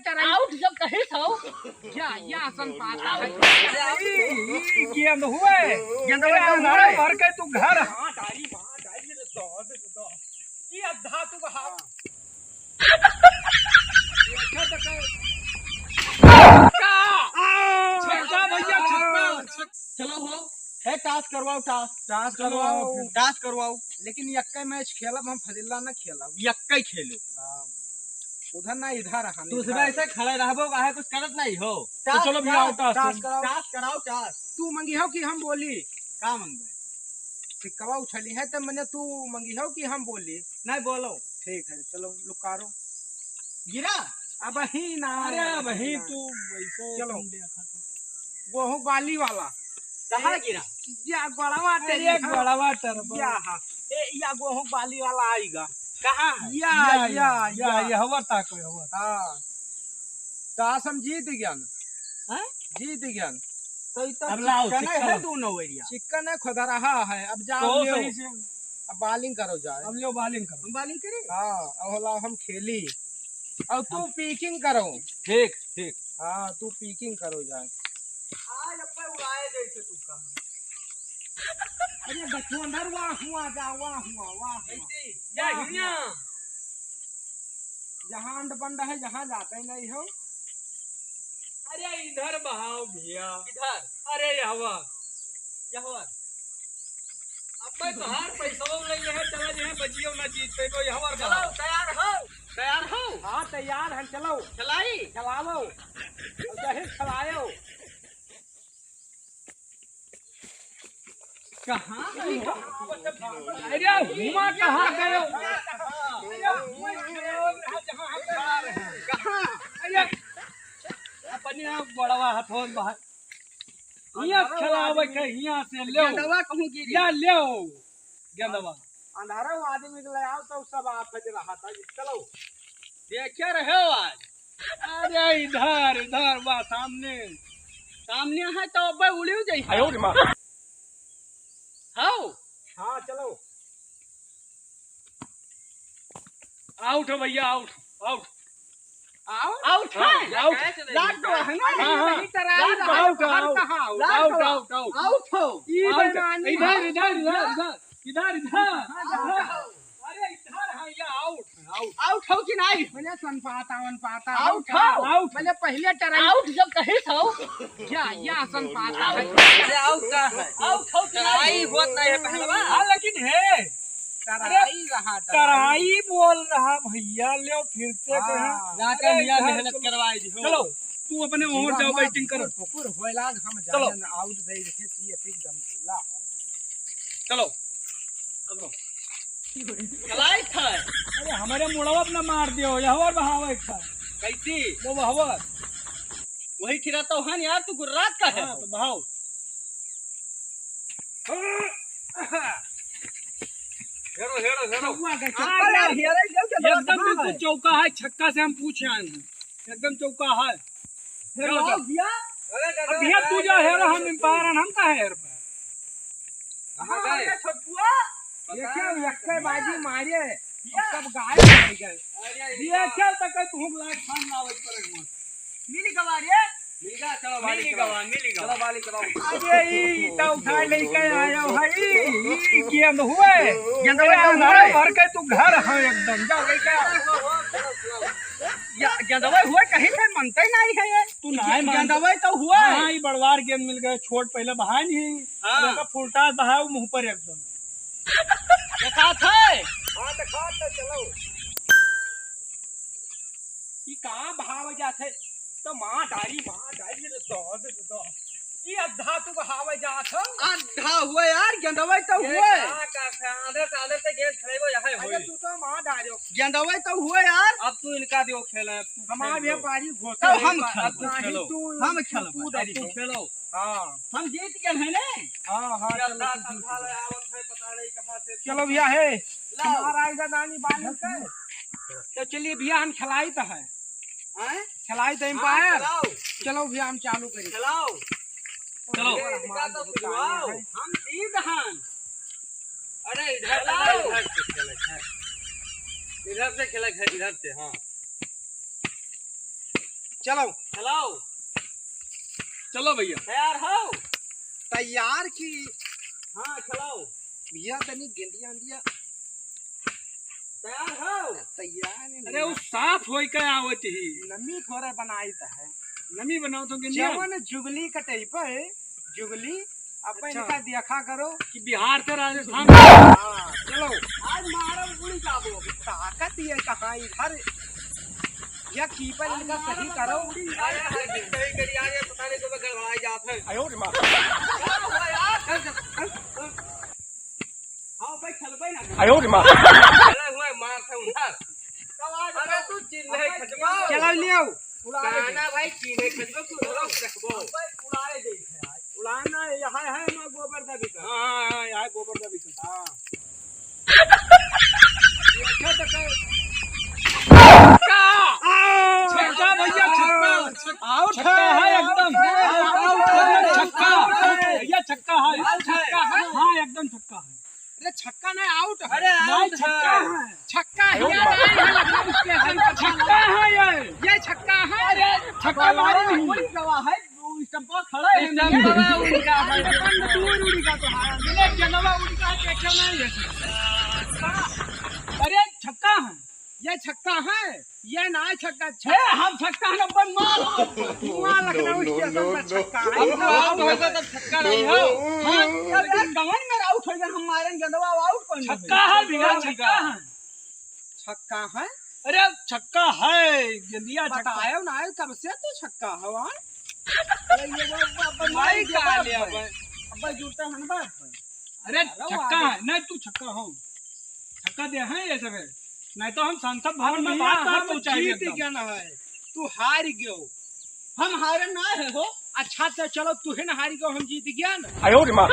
Try out जब कहे तो या सन पाता है गेंद हुए गेंदवा हमारे भर के तू घर हां डाली दो ये अद्धा तू बहाव देखो तो छक्का भैया छक्का चलो हो है टास्क करवाओ टास्क करवाओ लेकिन यक्का मैच खेलब हम फजिल्ला ना खेलब यक्का ही खेलो उधर ना इधर हम दूसरा ऐसे खड़े रहबो काहे कुछ करत नहीं हो तो चलो भैया आओ टास्क टास्क कराओ टास्क तू मंगी हो कि हम बोली का मंगबे सिक्कवा उछली है तो मैंने तू मंगी हो कि हम बोली नहीं बोलो ठीक है चलो लुकारो गिरा अब ही ना अरे भाई तू वैसे चलो गेहूं बाली वाला कहां गिरा या गड़वा ये गड़वा टरबा या हां या गेहूं बाली वाला आएगा कहां या ये हवा ताको हवा हां तास हम जीत गयन हैं जीत गयन तो अब लाओ चिकन चिकन है है दोनों एरिया चिकन है खुदा रहा है अब जाओ तो लियो सही से अब बालिंग करो जाए अब लियो बॉलिंग करो हम बालिंग करे हां अब लाओ हम खेली अब तू पीकिंग करो ठीक ठीक हां तू पीकिंग करो जाए आज अब उड़ाए जैसे तू कहां अरे बच्चों अंदर वाह हुआ ऐसे या हिया जहां अंड बंद है जहां जाते नहीं हो अरे इधर बहाओ भैया इधर अरे ये हवा यहवर अब मैं तो हर पैसा ले ले चला जे बजियो ना जीत पे कोई हवा चलो तैयार हो हाँ तैयार है चलो चलाई चलाओ जहे चलाओ कहां अरे हुआ कहां गए कहां अरे अपने बड़वा हथोन बाहर हिया खिलावे के हिया से ले दवा कहूं गिरी या ले गेंदवा अंधारा आदमी के ले आओ तो सब आप रहा था चलो देखे रहे हो आज अरे इधर वाह सामने है तो अब उड़ियो जाई आयो रे मां हाउ हाँ चलो आउट हो भैया आउट आउट है आउट लाट तो है ना हाँ, हाँ। नहीं तराई लाट रहा आउट, बाहर आउट। कहाँ आउट? आउट हो इधर नानी इधर हाँ। इधर अरे इधर है ये आउट आउट हो कि नहीं मैंने सन पाता आउट हो आउट मैंने पहले टराई आउट जब कहे तो या सन पाता है अरे आउट का है आउट हो कि नहीं होत नहीं है पहलवा हाँ लेकिन है टराई रहा तराई बोल रहा भैया ले फिर से हाँ। कहा जाके मियां मेहनत करवाई दी हो चलो तू अपने और जाओ बैटिंग करो पुकुर होइलाग हम चलो। जाने आउट दे देखे ये ठीक दम ढीला है चलो चलाई था अरे हमारे मुड़वा अपना मार दियो यहवर बहावे था कैसी वो बहावर वही खिरा तो है यार तू गुर्रात का है हाँ तो बहाओ हेरो हुआ के एकदम बिल्कुल चौका है छक्का से हम पूछे आए हैं एकदम चौका है अब भैया तू जो है हम एम्पायर हम का है कहां गए देखिए यक्के बाजी मारे सब गायब हो गए ये खेल तक तू लाइट खान लावत पर मिली गवारी मिलगा चलो बाली गवा मिली गवा चलो बाली कराओ अरे ई तो उठा लेके आया भाई ई गेंद हुए गेंदवा हमारे भर के तू घर है एकदम जा लेके या गेंदवा हुआ कहीं से मनते नहीं है ये तू नहीं मान गेंदवा तो हुआ हां ई बड़वार गेंद मिल गए छोट पहले बहाई नहीं हाँ। का फुलटा बहाव मुंह पर एकदम देखा था हां देखा तो चलो ई कहां बहाव जाथे तो मां डाली दो ये अद्धा तू बहावे जात हो आधा हुआ यार गेंदवा तो हुआ आधे साले से गेंद खेलेबो यही होई तू तो मां डालियो गेंदवा तो हुआ यार अब तू इनका दियो खेले हमार व्यापारी घोषणा तो हम अब तू खेलो हम खेलो तू डाली खेलो हां हम जीत गए हैं ने हां अल्लाह संभाल आवत है पता नहीं कहां से चलो भैया है लाओ। हमारा इधर नानी बाली कर तो चलिए भैया हम खिलाई तो है हैं खिलाई तो एम्पायर चलाओ चलो भैया हम चालू करें चलाओ चलो। हम जीत हैं अरे इधर इधर से खेला है इधर से हाँ चलो चलाओ चलो भैया तैयार हो तैयार की हाँ चलाओ भैया तनी गेंदिया अंदिया तैयार हो तैयार अरे वो साफ होई के आवत ही नमी थोड़ा बनाई त है नमी बनाओ तो गेंदिया जवन जुगली कटई पे जुगली अपन अच्छा। इनका देखा करो कि बिहार से राजस्थान हाँ, चलो आज मारम उड़ी जाबो ताकत ये कहाँ इधर या कीपर इनका सही करो अरे हर दिन सही करी आज ये पता नहीं कब गड़बड़ाई जात है आयो रे माँ हां भाई चलबे ना आयो रे माँ चले हुए मार थे उधर अरे तू चिन्ह नहीं खजबो चलो लियो गाना भाई चिन्ह नहीं खजबो तू रोक रखबो उड़ाए दे उड़ाना यहाँ है ना गोबर का भी हाँ यहाँ गोबर का भी हाँ छक्का भैया छक्का आउट छक्का है एकदम छक्का भैया छक्का है हाँ एकदम छक्का है अरे छक्का नहीं आउट है अरे नहीं छक्का है छक्का है लखनऊ स्टेशन का छक्का है ये छक्का है छक्का मारे नहीं कोई गवाह है स्टंपा खड़ा है स्टंपा उनका है दूर उड़ी का तो हां मिले जनवा उनका देखा नहीं है अरे छक्का है ये छक्का है ये ना छक्का छे हम छक्का नंबर मार वहाँ लखनऊ स्टेशन पर छक्का है अब आउट हो गया तब छक्का नहीं हो हाँ लेकिन गवन में आउट हो गया हम मारे गंदवा आउट कर छक्का है भैया छक्का है छक्का है अरे छक्का है गेंदिया छक्का बतायो ना कब से तो छक्का है वहाँ अरे ये वो माई का लिया अब जुड़ता है ना अरे छक्का है नहीं तू छक्का हो छक्का दे हैं ये सब नहीं तो हम संसद भवन में बात कर पहुंचाएंगे जीत क्या ना है तू हार गयो हम हारे ना है हो अच्छा तो चलो तू ही ना हार गयो हम जीत गया ना आयो रे माँ